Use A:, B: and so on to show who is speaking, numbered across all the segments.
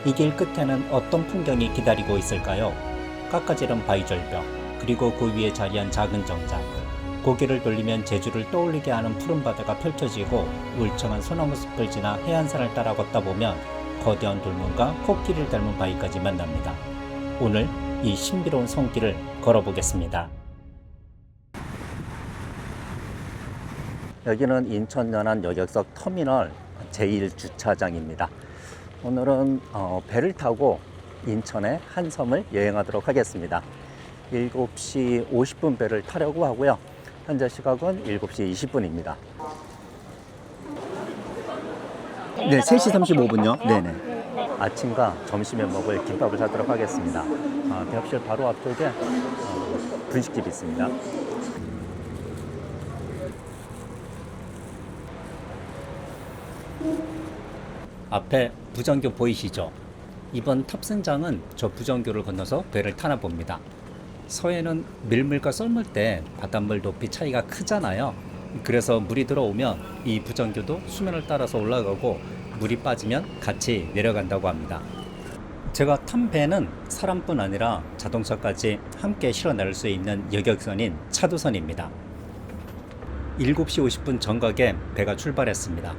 A: 이 길 끝에는 어떤 풍경이 기다리고 있을까요? 깎아지른 바위절벽, 그리고 그 위에 자리한 작은 정자. 고개를 돌리면 제주를 떠올리게 하는 푸른 바다가 펼쳐지고 울창한 소나무 숲을 지나 해안산을 따라 걷다 보면 거대한 돌문과 코끼리를 닮은 바위까지 만납니다. 오늘 이 신비로운 손길을 걸어보겠습니다. 여기는 인천 연안 여객석 터미널 제1주차장입니다. 오늘은 배를 타고 인천의 한 섬을 여행하도록 하겠습니다. 7시 50분 배를 타려고 하고요. 현재 시각은 7시 20분입니다. 네, 3시 35분요. 네네. 아침과 점심에 먹을 김밥을 사도록 하겠습니다. 대합실 바로 앞쪽에 분식집이 있습니다. 앞에 부정교 보이시죠? 이번 탑승장은 저 부정교를 건너서 배를 타나 봅니다. 서해는 밀물과 썰물 때 바닷물 높이 차이가 크잖아요. 그래서 물이 들어오면 이 부정교도 수면을 따라서 올라가고 물이 빠지면 같이 내려간다고 합니다. 제가 탄 배는 사람뿐 아니라 자동차까지 함께 실어 나를 수 있는 여객선인 차도선입니다. 7시 50분 정각에 배가 출발했습니다.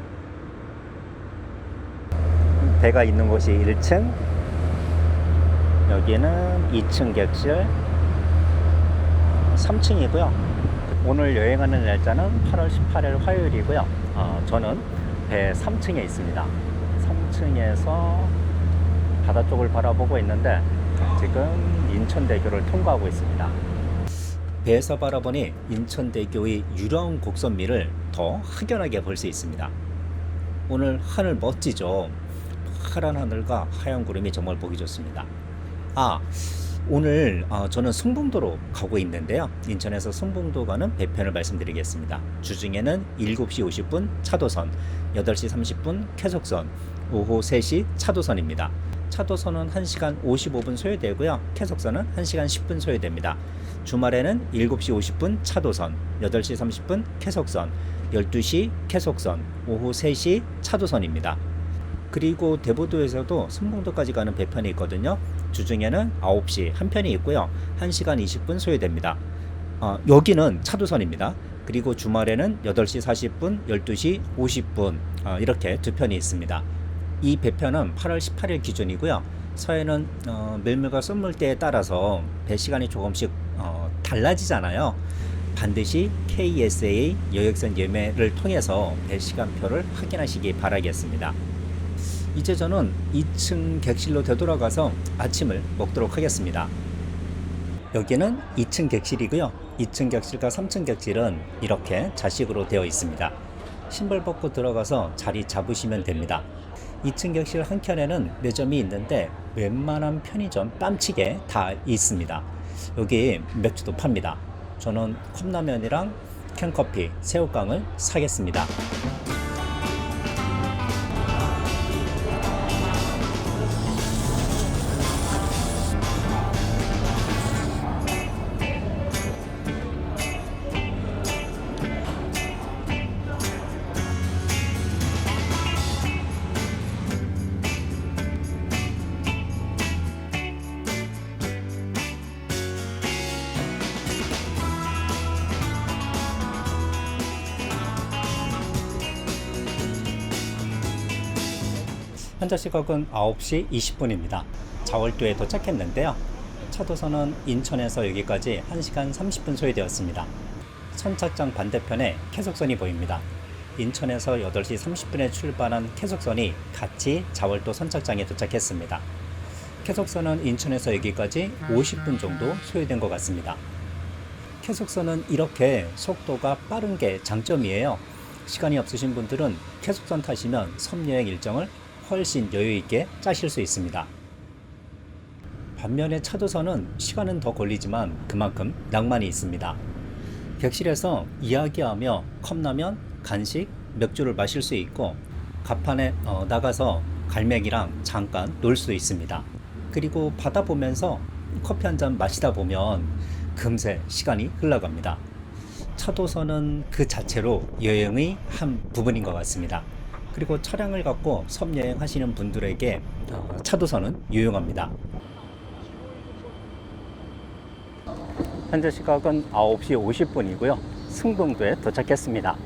A: 배가 있는 곳이 1층, 여기는 2층 객실, 3층이고요. 오늘 여행하는 날짜는 8월 18일 화요일이고요. 저는 배 3층에 있습니다. 3층에서 바다 쪽을 바라보고 있는데 지금 인천대교를 통과하고 있습니다. 배에서 바라보니 인천대교의 유라운 곡선미를 더 확연하게 볼 수 있습니다. 오늘 하늘 멋지죠? 파란 하늘과 하얀 구름이 정말 보기 좋습니다. 오늘 저는 승봉도로 가고 있는데요. 인천에서 승봉도 가는 배편을 말씀드리겠습니다. 주중에는 7시 50분 차도선, 8시 30분 쾌속선, 오후 3시 차도선입니다. 차도선은 1시간 55분 소요되고요. 쾌속선은 1시간 10분 소요됩니다. 주말에는 7시 50분 차도선, 8시 30분 쾌속선, 12시 쾌속선, 오후 3시 차도선입니다. 그리고 대보도에서도 승봉도까지 가는 배편이 있거든요. 주중에는 9시 한 편이 있고요. 1시간 20분 소요됩니다. 여기는 차도선입니다. 그리고 주말에는 8시 40분, 12시 50분 이렇게 두 편이 있습니다. 이 배편은 8월 18일 기준이고요. 서해는 밀물과 썰물대에 따라서 배 시간이 조금씩 달라지잖아요. 반드시 KSA 여객선 예매를 통해서 배 시간표를 확인하시기 바라겠습니다. 이제 저는 2층 객실로 되돌아가서 아침을 먹도록 하겠습니다. 여기는 2층 객실이고요. 2층 객실과 3층 객실은 이렇게 좌식으로 되어 있습니다. 신발 벗고 들어가서 자리 잡으시면 됩니다. 2층 객실 한 켠에는 매점이 있는데 웬만한 편의점 뺨치게 다 있습니다. 여기 맥주도 팝니다. 저는 컵라면이랑 캔커피, 새우깡을 사겠습니다. 현재 시각은 9시 20분입니다. 자월도에 도착했는데요. 차도선은 인천에서 여기까지 1시간 30분 소요되었습니다. 선착장 반대편에 쾌속선이 보입니다. 인천에서 8시 30분에 출발한 쾌속선이 같이 자월도 선착장에 도착했습니다. 쾌속선은 인천에서 여기까지 50분 정도 소요된 것 같습니다. 쾌속선은 이렇게 속도가 빠른 게 장점이에요. 시간이 없으신 분들은 쾌속선 타시면 섬 여행 일정을 훨씬 여유있게 짜실 수 있습니다. 반면에 차도선은 시간은 더 걸리지만 그만큼 낭만이 있습니다. 객실에서 이야기하며 컵라면, 간식, 맥주를 마실 수 있고 갑판에 나가서 갈매기랑 잠깐 놀 수 있습니다. 그리고 바다 보면서 커피 한 잔 마시다 보면 금세 시간이 흘러갑니다. 차도선은 그 자체로 여행의 한 부분인 것 같습니다. 그리고 차량을 갖고 섬 여행하시는 분들에게 차도선은 유용합니다. 현재 시각은 9시 50분이고요. 승봉도에 도착했습니다.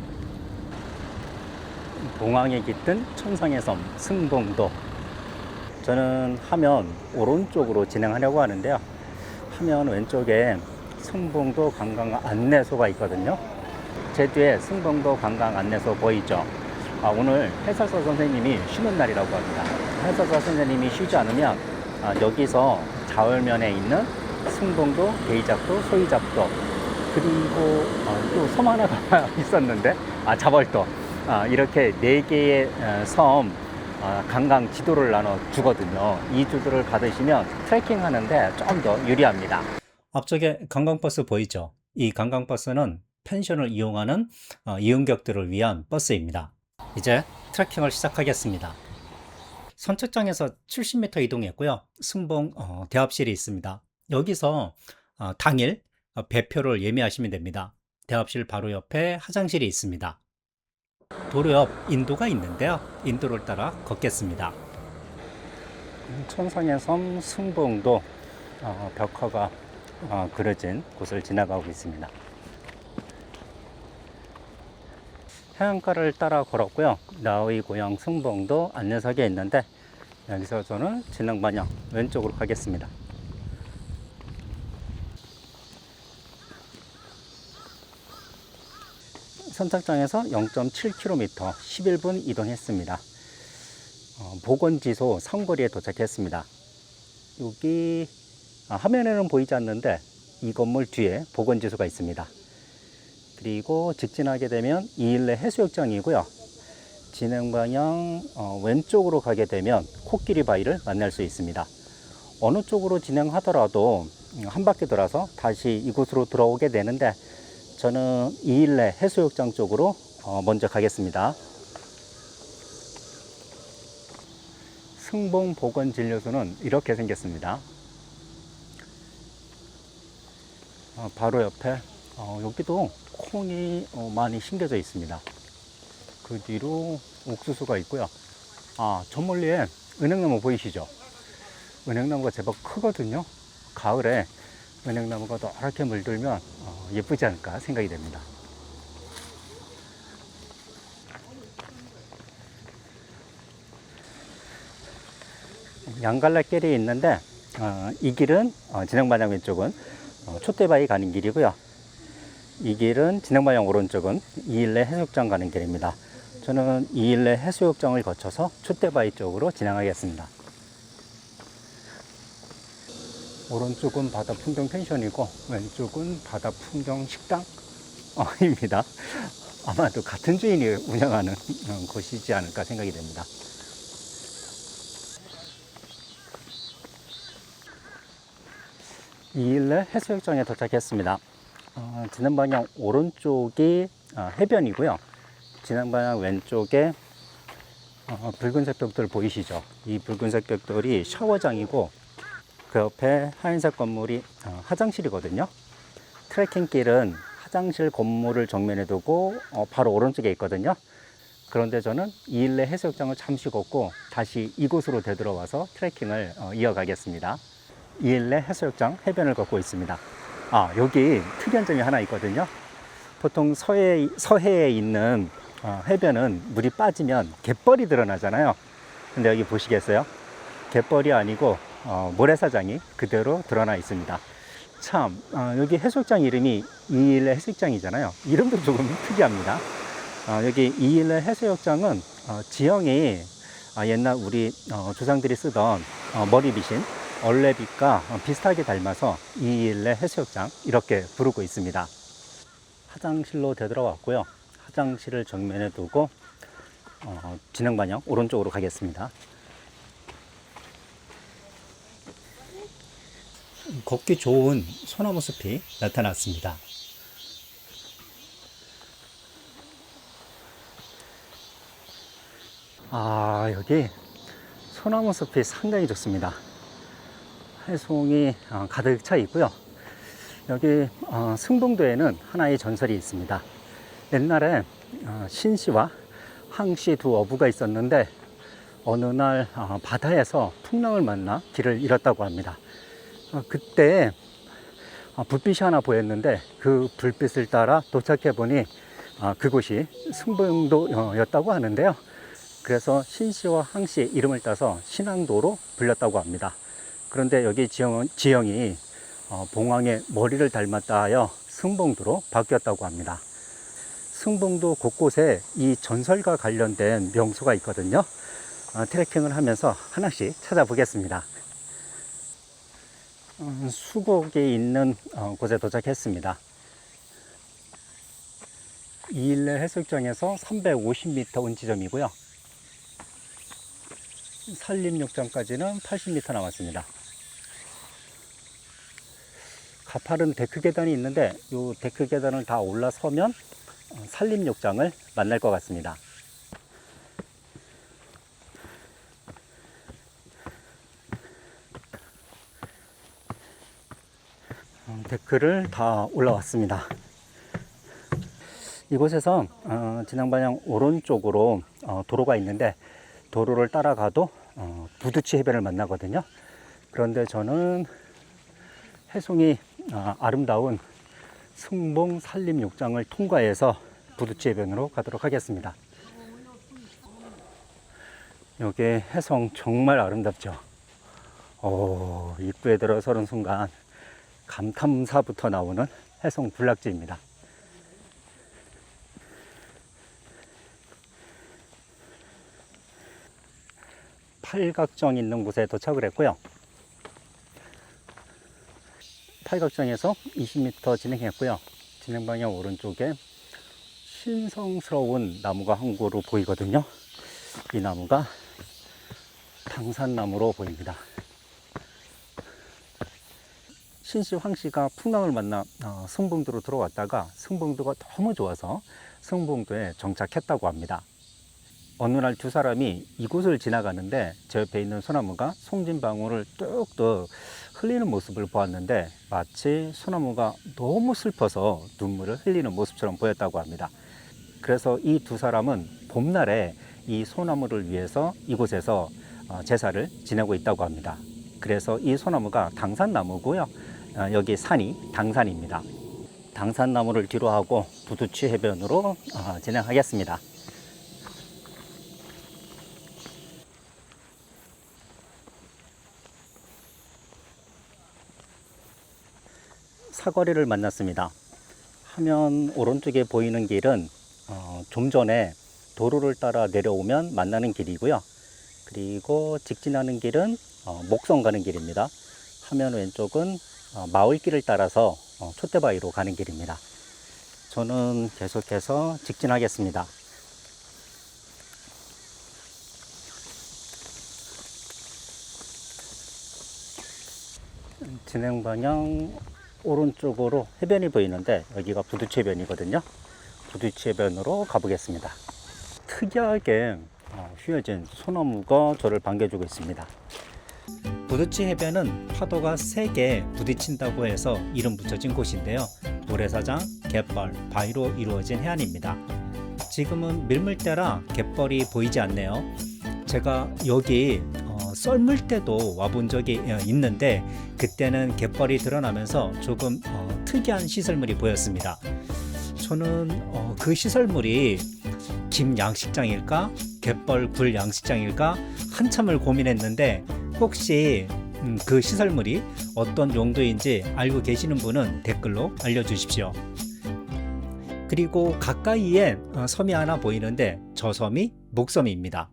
A: 공항에 깃든 천상의 섬 승봉도. 저는 화면 오른쪽으로 진행하려고 하는데요. 화면 왼쪽에 승봉도 관광 안내소가 있거든요. 제 뒤에 승봉도 관광 안내소 보이죠? 오늘 해설사 선생님이 쉬는 날이라고 합니다. 해설사 선생님이 쉬지 않으면 여기서 좌울면에 있는 승봉도, 대이작도, 소이작도, 그리고 또 섬 하나가 있었는데 자벌도, 이렇게 4개의 섬 관광 지도를 나눠 주거든요. 이 지도를 받으시면 트레킹 하는데 좀 더 유리합니다. 앞쪽에 관광버스 보이죠? 이 관광버스는 펜션을 이용하는 이용객들을 위한 버스입니다. 이제 트레킹을 시작하겠습니다. 선착장에서 70m 이동했고요. 승봉 대합실이 있습니다. 여기서 당일 배표를 예매하시면 됩니다. 대합실 바로 옆에 화장실이 있습니다. 도로 옆 인도가 있는데요. 인도를 따라 걷겠습니다. 천상의 섬 승봉도 벽화가 그려진 곳을 지나가고 있습니다. 해안가를 따라 걸었고요. 나의 고향 승봉도 안내석에 있는데 여기서 저는 진행 방향 왼쪽으로 가겠습니다. 선착장에서 0.7km 11분 이동했습니다. 보건지소 상거리에 도착했습니다. 여기 화면에는 보이지 않는데 이 건물 뒤에 보건지소가 있습니다. 그리고 직진하게 되면 이일레 해수욕장이고요. 진행 방향 왼쪽으로 가게 되면 코끼리 바위를 만날 수 있습니다. 어느 쪽으로 진행하더라도 한 바퀴 돌아서 다시 이곳으로 들어오게 되는데 저는 이일레 해수욕장 쪽으로 먼저 가겠습니다. 승봉보건진료소는 이렇게 생겼습니다. 바로 옆에 여기도 콩이 많이 심겨져 있습니다. 그 뒤로 옥수수가 있고요. 저 멀리에 은행나무 보이시죠? 은행나무가 제법 크거든요. 가을에 은행나무가 노랗게 물들면 예쁘지 않을까 생각이 됩니다. 양갈래길이 있는데 이 길은 진행방향 왼쪽은 촛대바위 가는 길이고요. 이 길은 진행방향 오른쪽은 이일레 해수욕장 가는 길입니다. 저는 이일레 해수욕장을 거쳐서 촛대바위 쪽으로 진행하겠습니다. 오른쪽은 바다 풍경 펜션이고 왼쪽은 바다 풍경 식당입니다. 아마도 같은 주인이 운영하는 곳이지 않을까 생각이 됩니다. 이일레 해수욕장에 도착했습니다. 진행 방향 오른쪽이 해변이고요. 진행 방향 왼쪽에 붉은색 벽돌 보이시죠? 이 붉은색 벽돌이 샤워장이고 그 옆에 하얀색 건물이 화장실이거든요. 트레킹길은 화장실 건물을 정면에 두고 바로 오른쪽에 있거든요. 그런데 저는 이일레 해수욕장을 잠시 걷고 다시 이곳으로 되돌아와서 트레킹을 이어가겠습니다. 이일레 해수욕장 해변을 걷고 있습니다. 여기 특이한 점이 하나 있거든요. 보통 서해에 있는 해변은 물이 빠지면 갯벌이 드러나잖아요. 근데 여기 보시겠어요? 갯벌이 아니고 모래사장이 그대로 드러나 있습니다. 참 여기 해수욕장 이름이 이일레 해수욕장이잖아요. 이름도 조금 특이합니다. 여기 이일레 해수욕장은 지형이 옛날 우리 조상들이 쓰던 머리빗인 얼레빗과 비슷하게 닮아서 이일레 해수욕장 이렇게 부르고 있습니다. 화장실로 되돌아왔고요. 화장실을 정면에 두고 진행 방향 오른쪽으로 가겠습니다. 걷기 좋은 소나무 숲이 나타났습니다. 여기 소나무 숲이 상당히 좋습니다. 해송이 가득 차 있고요. 여기 승봉도에는 하나의 전설이 있습니다. 옛날에 신씨와
B: 항시 두 어부가 있었는데 어느 날 바다에서 풍랑을 만나 길을 잃었다고 합니다. 그때 불빛이 하나 보였는데 그 불빛을 따라 도착해 보니 그곳이 승봉도였다고 하는데요. 그래서 신시와 항시 이름을 따서 신항도로 불렸다고 합니다. 그런데 여기 지형이 봉황의 머리를 닮았다 하여 승봉도로 바뀌었다고 합니다. 승봉도 곳곳에 이 전설과 관련된 명소가 있거든요. 트레킹을 하면서 하나씩 찾아보겠습니다. 수곡이 있는 곳에 도착했습니다. 이일레 해수욕장에서 350m 온 지점이고요. 산림욕장까지는 80m 남았습니다. 가파른 데크 계단이 있는데 이 데크 계단을 다 올라서면 산림욕장을 만날 것 같습니다. 데크를 다 올라왔습니다. 이곳에서 진행 방향 오른쪽으로 도로가 있는데 도로를 따라가도 부두치 해변을 만나거든요. 그런데 저는 해송이 아름다운 승봉 산림욕장을 통과해서 부두치 해변으로 가도록 하겠습니다. 여기 해성 정말 아름답죠. 입구에 들어서는 순간 감탄사부터 나오는 해성 군락지입니다. 팔각정 있는 곳에 도착을 했고요. 팔각정에서 20m 진행했고요. 진행 방향 오른쪽에 신성스러운 나무가 한 그루 보이거든요. 이 나무가 당산나무로 보입니다. 신시 황씨가 풍랑을 만나 승봉도로 들어왔다가 승봉도가 너무 좋아서 승봉도에 정착했다고 합니다. 어느 날 두 사람이 이곳을 지나가는데 제 옆에 있는 소나무가 송진방울을 뚝뚝 흘리는 모습을 보았는데 마치 소나무가 너무 슬퍼서 눈물을 흘리는 모습처럼 보였다고 합니다. 그래서 이 두 사람은 봄날에 이 소나무를 위해서 이곳에서 제사를 지내고 있다고 합니다. 그래서 이 소나무가 당산나무고요. 여기 산이 당산입니다. 당산나무를 뒤로 하고 부두치 해변으로 진행하겠습니다. 사거리를 만났습니다. 화면 오른쪽에 보이는 길은 좀 전에 도로를 따라 내려오면 만나는 길이고요. 그리고 직진하는 길은 목성 가는 길입니다. 화면 왼쪽은 마을길을 따라서 촛대바위로 가는 길입니다. 저는 계속해서 직진하겠습니다. 진행 방향 오른쪽으로 해변이 보이는데 여기가 부두치 해변이거든요. 부두치 해변으로 가보겠습니다. 특이하게 휘어진 소나무가 저를 반겨주고 있습니다.
A: 부두치 해변은 파도가 세게 부딪힌다고 해서 이름 붙여진 곳인데요. 모래사장, 갯벌, 바위로 이루어진 해안입니다. 지금은 밀물때라 갯벌이 보이지 않네요. 제가 여기 썰물 때도 와본 적이 있는데 그때는 갯벌이 드러나면서 조금 특이한 시설물이 보였습니다. 저는 그 시설물이 김 양식장일까 갯벌 굴 양식장일까 한참을 고민했는데 혹시 그 시설물이 어떤 용도인지 알고 계시는 분은 댓글로 알려주십시오. 그리고 가까이에 섬이 하나 보이는데 저 섬이 목섬입니다.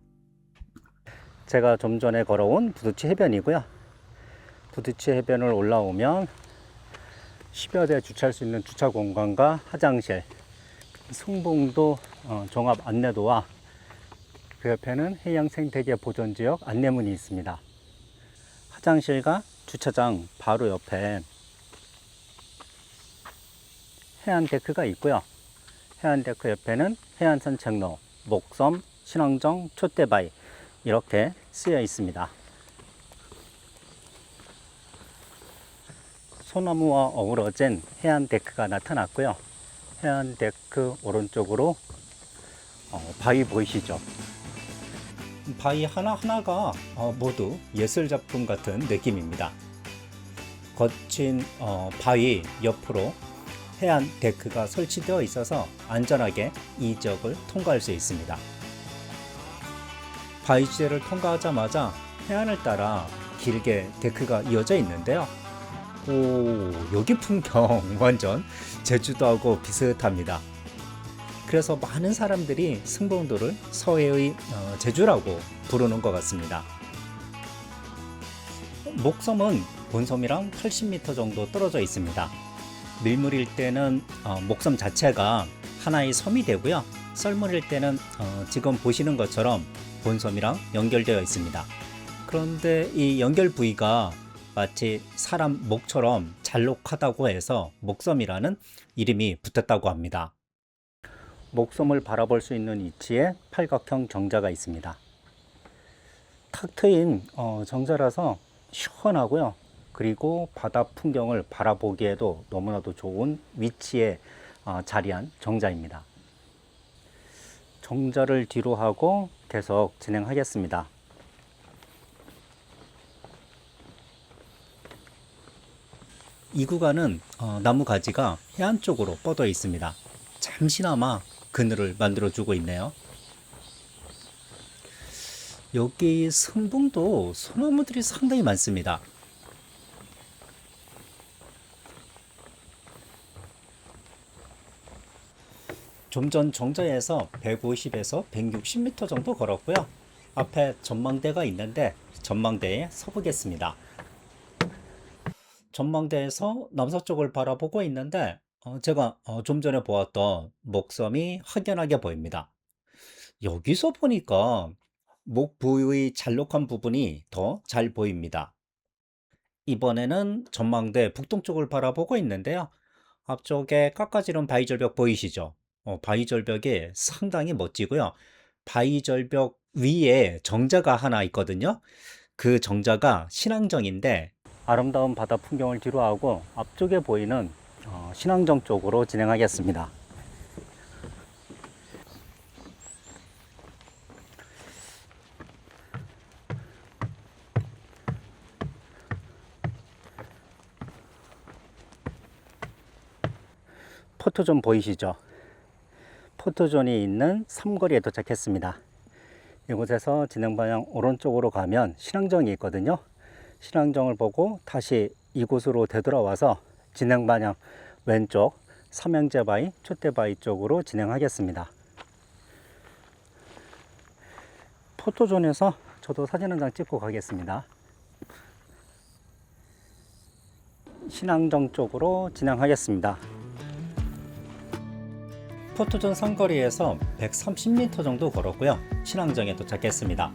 B: 제가 좀 전에 걸어온 부두치 해변이고요. 부두치 해변을 올라오면 10여 대 주차할 수 있는 주차 공간과 화장실, 승봉도 종합 안내도와 그 옆에는 해양생태계 보존지역 안내문이 있습니다. 화장실과 주차장 바로 옆에 해안데크가 있고요. 해안데크 옆에는 해안산책로, 목섬, 신항정, 촛대바위 이렇게 쓰여 있습니다. 소나무와 어우러진 해안데크가 나타났고요. 해안데크 오른쪽으로 바위 보이시죠?
A: 바위 하나하나가 모두 예술 작품 같은 느낌입니다. 거친 바위 옆으로 해안 데크가 설치되어 있어서 안전하게 이 지역을 통과할 수 있습니다. 바위지대를 통과하자마자 해안을 따라 길게 데크가 이어져 있는데요. 오, 여기 풍경 완전 제주도하고 비슷합니다. 그래서 많은 사람들이 승봉도를 서해의 제주라고 부르는 것 같습니다. 목섬은 본섬이랑 80m 정도 떨어져 있습니다. 밀물일 때는 목섬 자체가 하나의 섬이 되고요. 썰물일 때는 지금 보시는 것처럼 본섬이랑 연결되어 있습니다. 그런데 이 연결 부위가 마치 사람 목처럼 잘록하다고 해서 목섬이라는 이름이 붙었다고 합니다.
B: 목섬을 바라볼 수 있는 위치에 팔각형 정자가 있습니다. 탁 트인 정자라서 시원하고요. 그리고 바다 풍경을 바라보기에도 너무나도 좋은 위치에 자리한 정자입니다. 정자를 뒤로 하고 계속 진행하겠습니다.
A: 이 구간은 나무 가지가 해안 쪽으로 뻗어 있습니다. 잠시나마 그늘을 만들어주고 있네요. 여기 승봉도 소나무들이 상당히 많습니다. 좀 전 정자에서 150에서 160m 정도 걸었고요. 앞에 전망대가 있는데 전망대에 서보겠습니다. 전망대에서 남서쪽을 바라보고 있는데 제가 좀 전에 보았던 목섬이 확연하게 보입니다. 여기서 보니까 목 부위의 잘록한 부분이 더 잘 보입니다. 이번에는 전망대 북동쪽을 바라보고 있는데요. 앞쪽에 깎아지른 바위절벽 보이시죠? 바위절벽이 상당히 멋지고요. 바위절벽 위에 정자가 하나 있거든요. 그 정자가 신앙정인데
B: 아름다운 바다 풍경을 뒤로 하고 앞쪽에 보이는 신앙정 쪽으로 진행하겠습니다. 포토존 보이시죠? 포토존이 있는 삼거리에 도착했습니다. 이곳에서 진행 방향 오른쪽으로 가면 신앙정이 있거든요. 신앙정을 보고 다시 이곳으로 되돌아와서 진행 방향 왼쪽 삼형제바위, 촛대바위 쪽으로 진행하겠습니다. 포토존에서 저도 사진 한 장 찍고 가겠습니다. 신앙정 쪽으로 진행하겠습니다.
A: 포토존 상거리에서 130m 정도 걸었고요. 신앙정에 도착했습니다.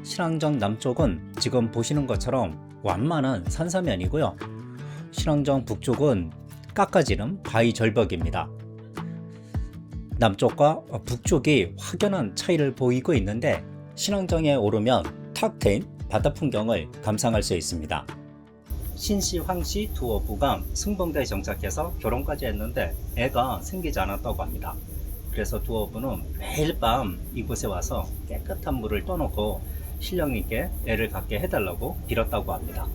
A: 신앙정 남쪽은 지금 보시는 것처럼 완만한 산사면이고요. 신앙정 북쪽은 깎아지른 바위 절벽입니다. 남쪽과 북쪽이 확연한 차이를 보이고 있는데 신앙정에 오르면 탁 트인 바다 풍경을 감상할 수 있습니다. 신씨, 황씨 두 어부가 승봉대에 정착해서 결혼까지 했는데 애가 생기지 않았다고 합니다. 그래서 두 어부는 매일 밤 이곳에 와서 깨끗한 물을 떠놓고 신령님께 애를 갖게 해달라고 빌었다고 합니다.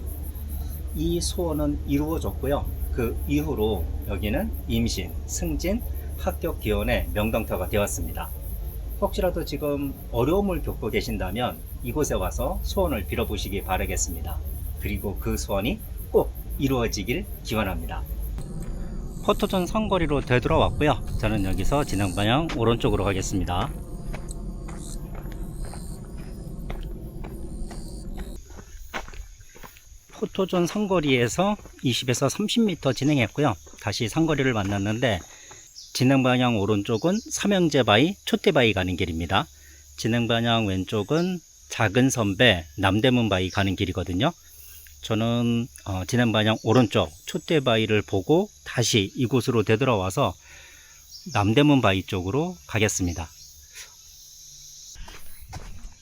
A: 이 소원은 이루어졌고요. 그 이후로 여기는 임신, 승진, 합격 기원의 명당터가 되었습니다. 혹시라도 지금 어려움을 겪고 계신다면 이곳에 와서 소원을 빌어보시기 바라겠습니다. 그리고 그 소원이 꼭 이루어지길 기원합니다. 포토존 상거리로 되돌아왔고요. 저는 여기서 진행 방향 오른쪽으로 가겠습니다. 포토존 상거리에서 20에서 30m 진행했고요. 다시 상거리를 만났는데 진행 방향 오른쪽은 삼형제바위, 촛대바위 가는 길입니다. 진행 방향 왼쪽은 작은 선배, 남대문바위 가는 길이거든요. 저는 진행 방향 오른쪽 촛대바위를 보고 다시 이곳으로 되돌아와서 남대문바위 쪽으로 가겠습니다.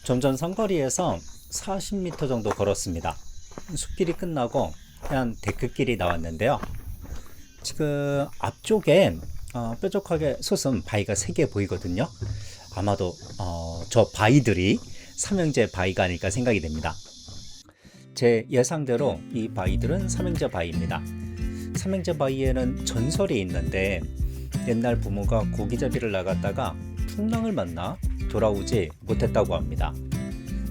A: 점점 상거리에서 40m 정도 걸었습니다. 숲길이 끝나고 해안 데크길이 나왔는데요. 지금 앞쪽에 뾰족하게 솟은 바위가 3개 보이거든요. 아마도 저 바위들이 삼형제 바위가 아닐까 생각이 됩니다. 제 예상대로 이 바위들은 삼형제 바위입니다. 삼형제 바위에는 전설이 있는데 옛날 부모가 고기잡이를 나갔다가 풍랑을 만나 돌아오지 못했다고 합니다.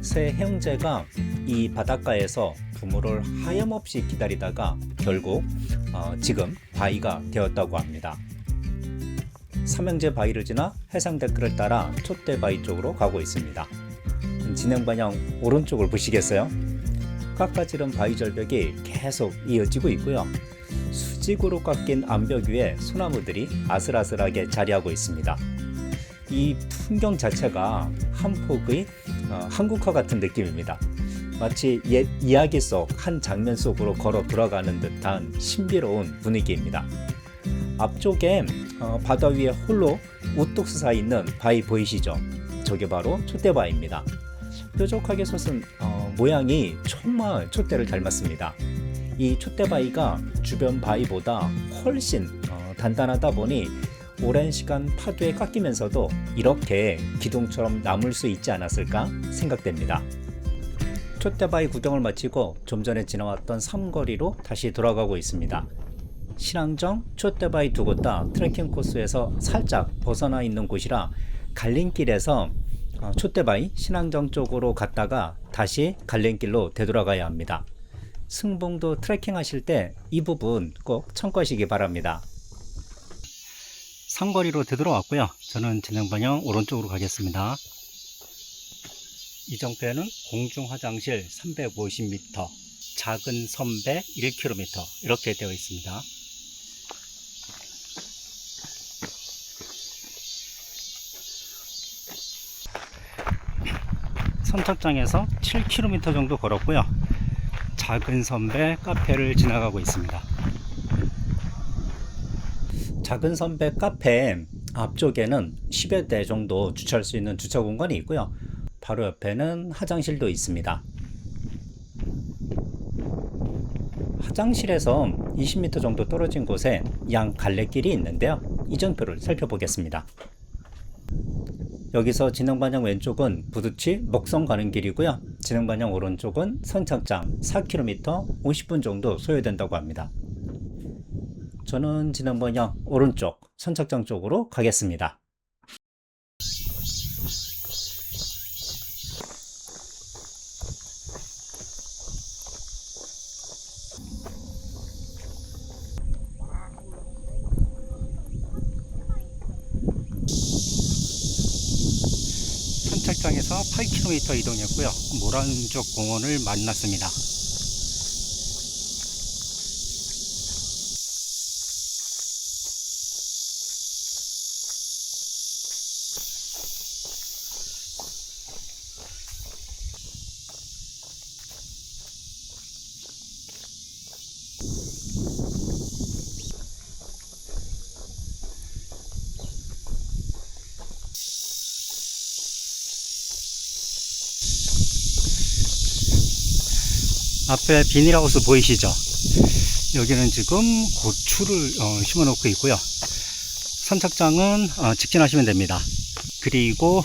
A: 세 형제가 이 바닷가에서 부모를 하염없이 기다리다가 결국 지금 바위가 되었다고 합니다. 삼형제 바위를 지나 해상데크를 따라 촛대바위 쪽으로 가고 있습니다. 진행 방향 오른쪽을 보시겠어요? 깎아지른 바위 절벽이 계속 이어지고 있고요. 수직으로 깎인 암벽 위에 소나무들이 아슬아슬하게 자리하고 있습니다. 이 풍경 자체가 한 폭의 한국화 같은 느낌입니다. 마치 옛 이야기 속 한 장면 속으로 걸어 들어가는 듯한 신비로운 분위기입니다. 앞쪽에 바다 위에 홀로 우뚝 서 있는 바위 보이시죠? 저게 바로 촛대바위입니다. 뾰족하게 솟은 모양이 정말 촛대를 닮았습니다. 이 촛대바위가 주변 바위보다 훨씬 단단하다 보니 오랜 시간 파도에 깎이면서도 이렇게 기둥처럼 남을 수 있지 않았을까 생각됩니다. 촛대바위 구경을 마치고 좀 전에 지나왔던 삼거리로 다시 돌아가고 있습니다. 신앙정, 촛대바위 두 곳 다 트레킹 코스에서 살짝 벗어나 있는 곳이라 갈림길에서 촛대바위, 신앙정 쪽으로 갔다가 다시 갈림길로 되돌아가야 합니다. 승봉도 트레킹 하실 때 이 부분 꼭 참고하시기 바랍니다. 삼거리로 되돌아왔고요. 저는 진행 방향 오른쪽으로 가겠습니다. 이정표에는 공중화장실 350m, 작은 선배 1km 이렇게 되어 있습니다. 선착장에서 7km 정도 걸었고요. 작은 선배 카페를 지나가고 있습니다. 작은 선배 카페 앞쪽에는 10여 대 정도 주차할 수 있는 주차 공간이 있고요. 바로 옆에는 화장실도 있습니다. 화장실에서 20m 정도 떨어진 곳에 양 갈래길이 있는데요. 이정표를 살펴보겠습니다. 여기서 진행방향 왼쪽은 부두치 먹성 가는 길이고요. 진행방향 오른쪽은 선착장 4km 50분 정도 소요된다고 합니다. 저는 진행방향 오른쪽 선착장 쪽으로 가겠습니다. 선착장에서 8km 이동했고요. 모란족 공원을 만났습니다. 앞에 비닐하우스 보이시죠? 여기는 지금 고추를 심어 놓고 있고요. 선착장은 직진하시면 됩니다. 그리고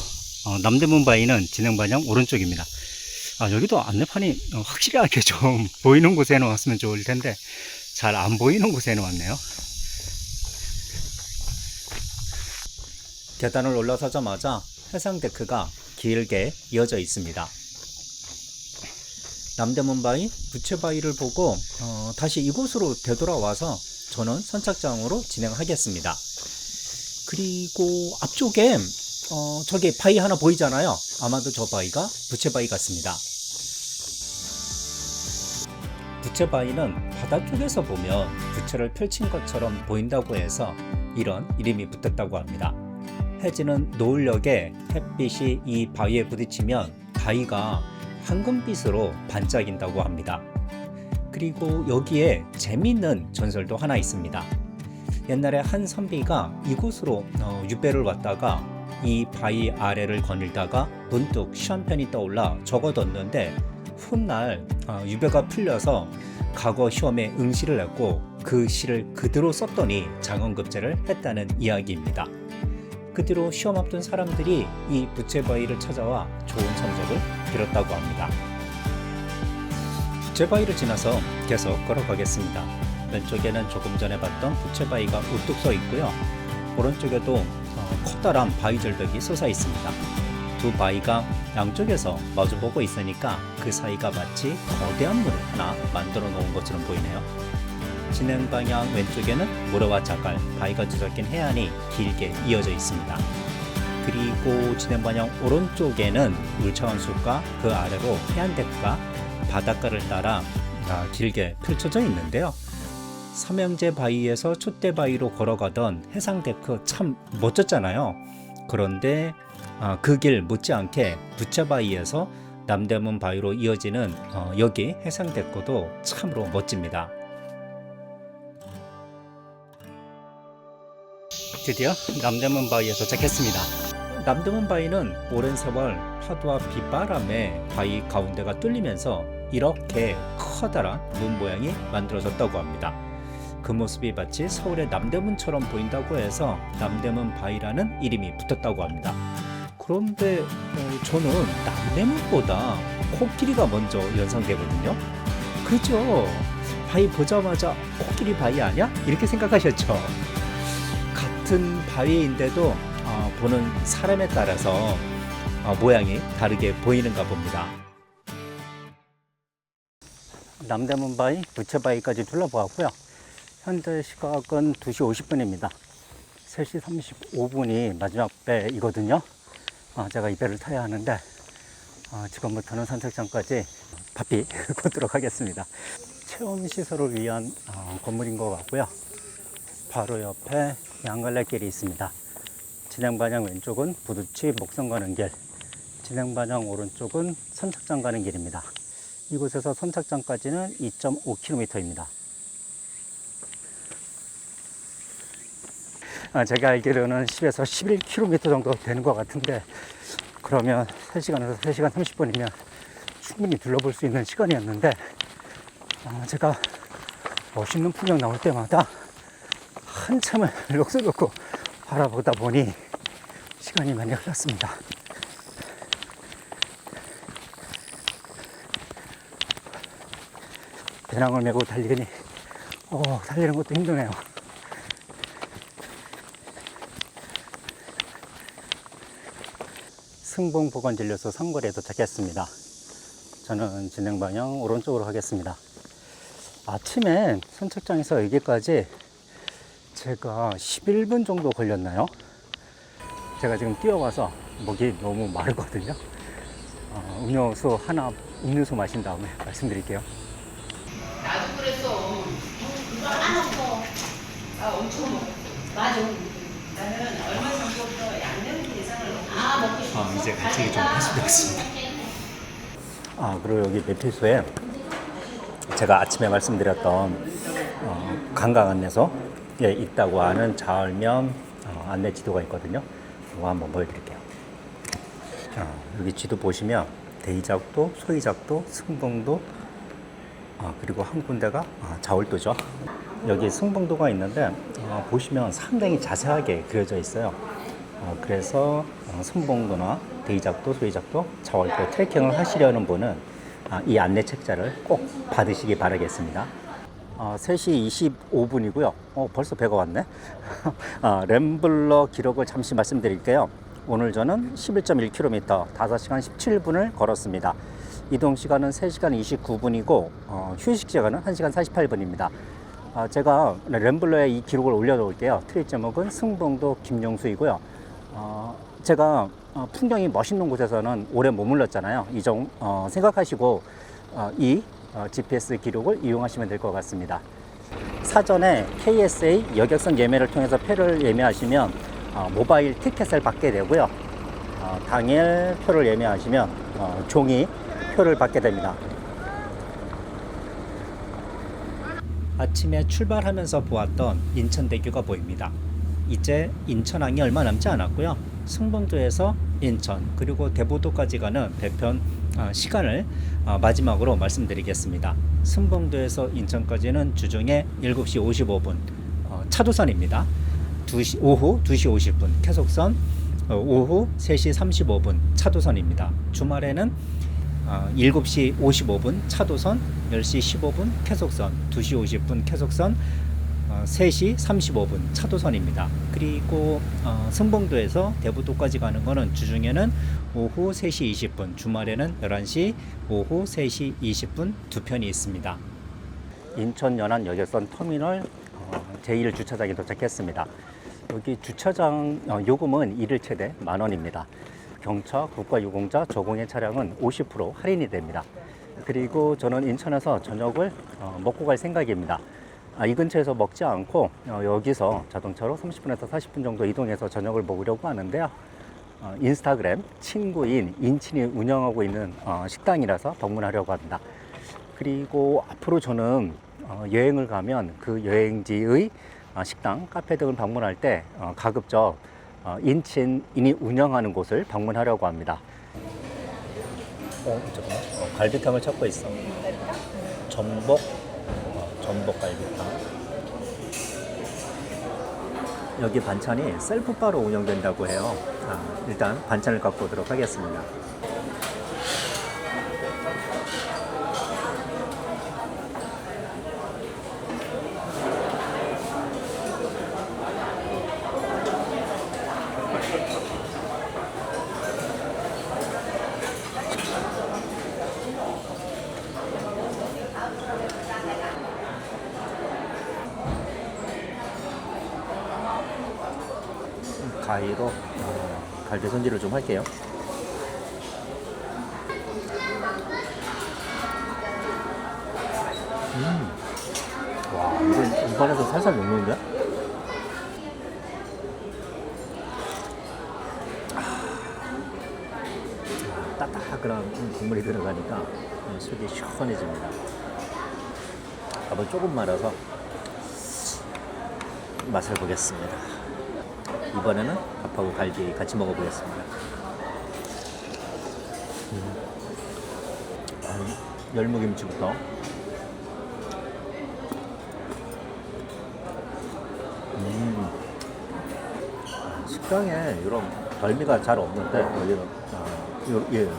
A: 남대문 바위는 진행 방향 오른쪽입니다. 여기도 안내판이 확실하게 좀 보이는 곳에 놓았으면 좋을 텐데 잘 안 보이는 곳에 놓았네요. 계단을 올라서자마자 해상데크가 길게 이어져 있습니다. 남대문 바위, 부채바위를 보고 다시 이곳으로 되돌아와서 저는 선착장으로 진행하겠습니다. 그리고 앞쪽에 저기 바위 하나 보이잖아요. 아마도 저 바위가 부채바위 같습니다. 부채바위는 바다 쪽에서 보면 부채를 펼친 것처럼 보인다고 해서 이런 이름이 붙었다고 합니다. 해지는 노을녘에 햇빛이 이 바위에 부딪히면 바위가 황금빛으로 반짝인다고 합니다. 그리고 여기에 재미있는 전설도 하나 있습니다. 옛날에 한 선비가 이곳으로 유배를 왔다가 이 바위 아래를 거닐다가 문득 시한 편이 떠올라 적어뒀는데 훗날 유배가 풀려서 과거 시험에 응시를 했고 그 시를 그대로 썼더니 장원급제를 했다는 이야기입니다. 그 뒤로 시험 앞둔 사람들이 이 부채바위를 찾아와 좋은 성적을 빌었다고 합니다. 부채바위를 지나서 계속 걸어가겠습니다. 왼쪽에는 조금 전에 봤던 부채바위가 우뚝 서 있고요. 오른쪽에도 커다란 바위 절벽이 솟아 있습니다. 두 바위가 양쪽에서 마주보고 있으니까 그 사이가 마치 거대한 물을 하나 만들어 놓은 것처럼 보이네요. 진행 방향 왼쪽에는 모래와 자갈, 바위가 뒤섞인 해안이 길게 이어져 있습니다. 그리고 진행 방향 오른쪽에는 울창한 숲과 그 아래로 해안데크가 바닷가를 따라 길게 펼쳐져 있는데요. 삼형제 바위에서 촛대 바위로 걸어가던 해상데크 참 멋졌잖아요. 그런데 그 길 못지않게 부채바위에서 남대문 바위로 이어지는 여기 해상데크도 참으로 멋집니다. 드디어 남대문 바위에 도착했습니다. 남대문 바위는 오랜 세월 파도와 빗바람에 바위 가운데가 뚫리면서 이렇게 커다란 문 모양이 만들어졌다고 합니다. 그 모습이 마치 서울의 남대문처럼 보인다고 해서 남대문 바위라는 이름이 붙었다고 합니다. 그런데 저는 남대문보다 코끼리가 먼저 연상되거든요. 그죠? 바위 보자마자 코끼리 바위 아니야? 이렇게 생각하셨죠? 같은 바위인데도 보는 사람에 따라서 모양이 다르게 보이는가 봅니다. 남대문 바위, 부채바위까지 둘러보았고요. 현재 시각은 2시 50분입니다. 3시 35분이 마지막 배이거든요. 제가 이 배를 타야 하는데 지금부터는 선착장까지 바삐 걷도록 하겠습니다. 체험시설을 위한 건물인 것 같고요. 바로 옆에 양갈래길이 있습니다. 진행 방향 왼쪽은 부두치 목성 가는 길, 진행 방향 오른쪽은 선착장 가는 길입니다. 이곳에서 선착장까지는 2.5km입니다. 제가 알기로는 10에서 11km 정도 되는 것 같은데, 그러면 3시간에서 3시간 30분이면 충분히 둘러볼 수 있는 시간이었는데, 제가 멋있는 풍경 나올 때마다 한참을 넋을 놓고 바라보다 보니 시간이 많이 흘렀습니다. 배낭을 메고 달리니 달리는 것도 힘드네요. 승봉보건진료소 상거리에 도착했습니다. 저는 진행 방향 오른쪽으로 가겠습니다. 아침에 선착장에서 여기까지 제가 11분 정도 걸렸나요? 제가 지금 뛰어와서 목이 너무 마르거든요. 음료수 하나 음료수 마신 다음에 말씀드릴게요.
C: 나도 그랬어. 그거 안 먹어. 엄청 먹어. 맞아. 나는 얼마 전부터 양념 게장을 먹고 싶어.
A: 이제 갈증이 좀 해소되었습니다. 그리고 여기 매필소에 제가 아침에 말씀드렸던 관광 안내소에 있다고 하는 자얼면 안내 지도가 있거든요. 이거 한번 보여드릴게요. 여기 지도 보시면 대이작도, 소이작도, 승봉도, 그리고 한 군데가 자월도죠. 여기 승봉도가 있는데 보시면 상당히 자세하게 그려져 있어요. 그래서 승봉도나 대이작도, 소이작도, 자월도 트레킹을 하시려는 분은 이 안내 책자를 꼭 받으시기 바라겠습니다. 3시 25분이고요. 벌써 배가 왔네. 램블러 기록을 잠시 말씀드릴게요. 오늘 저는 11.1km, 5시간 17분을 걸었습니다. 이동 시간은 3시간 29분이고 휴식 시간은 1시간 48분입니다. 제가 램블러에 이 기록을 올려놓을게요. 트윗 제목은 승봉도 김용수이고요. 제가 풍경이 멋있는 곳에서는 오래 머물렀잖아요. 이 점 생각하시고 이 GPS 기록을 이용하시면 될 것 같습니다. 사전에 KSA 여객선 예매를 통해서 표를 예매하시면 모바일 티켓을 받게 되고요. 당일 표를 예매하시면 종이 표를 받게 됩니다. 아침에 출발하면서 보았던 인천대교가 보입니다. 이제 인천항이 얼마 남지 않았고요. 승봉도에서 인천 그리고 대보도까지 가는 배편 시간을 마지막으로 말씀드리겠습니다. 승봉도에서 인천까지는 주중에 7시 55분 차도선입니다. 오후 2시 50분 쾌속선, 오후 3시 35분 차도선입니다. 주말에는 7시 55분 차도선, 10시 15분 쾌속선, 2시 50분 쾌속선, 3시 35분 차도선입니다. 그리고 승봉도에서 대부도까지 가는 거는 주중에는 오후 3시 20분, 주말에는 11시, 오후 3시 20분 두 편이 있습니다.
B: 인천 연안 여객선 터미널 제1주차장에 도착했습니다. 여기 주차장 요금은 1일 최대 10,000원입니다. 경차, 국가유공자, 저공해 차량은 50% 할인이 됩니다. 그리고 저는 인천에서 저녁을 먹고 갈 생각입니다. 이 근처에서 먹지 않고 여기서 자동차로 30분에서 40분 정도 이동해서 저녁을 먹으려고 하는데요. 인스타그램 친구인 인친이 운영하고 있는 식당이라서 방문하려고 합니다. 그리고 앞으로 저는 여행을 가면 그 여행지의 식당, 카페 등을 방문할 때 가급적 인친인이 운영하는 곳을 방문하려고 합니다.
A: 잠깐만. 갈비탕을 찾고 있어. 전복 갈비탕. 여기 반찬이 셀프바로 운영된다고 해요. 일단 반찬을 갖고 오도록 하겠습니다. 가위로 갈비 손질을 좀 할게요. 와, 이거 입안에서 살살 녹는데? 따뜻한 국물이 들어가니까 속이 시원해집니다. 밥을 조금 말아서 맛을 보겠습니다. 이번에는 밥하고 갈비 같이 먹어보겠습니다. 열무김치부터. 식당에 이런 별미가 잘 없는데 여기는 예,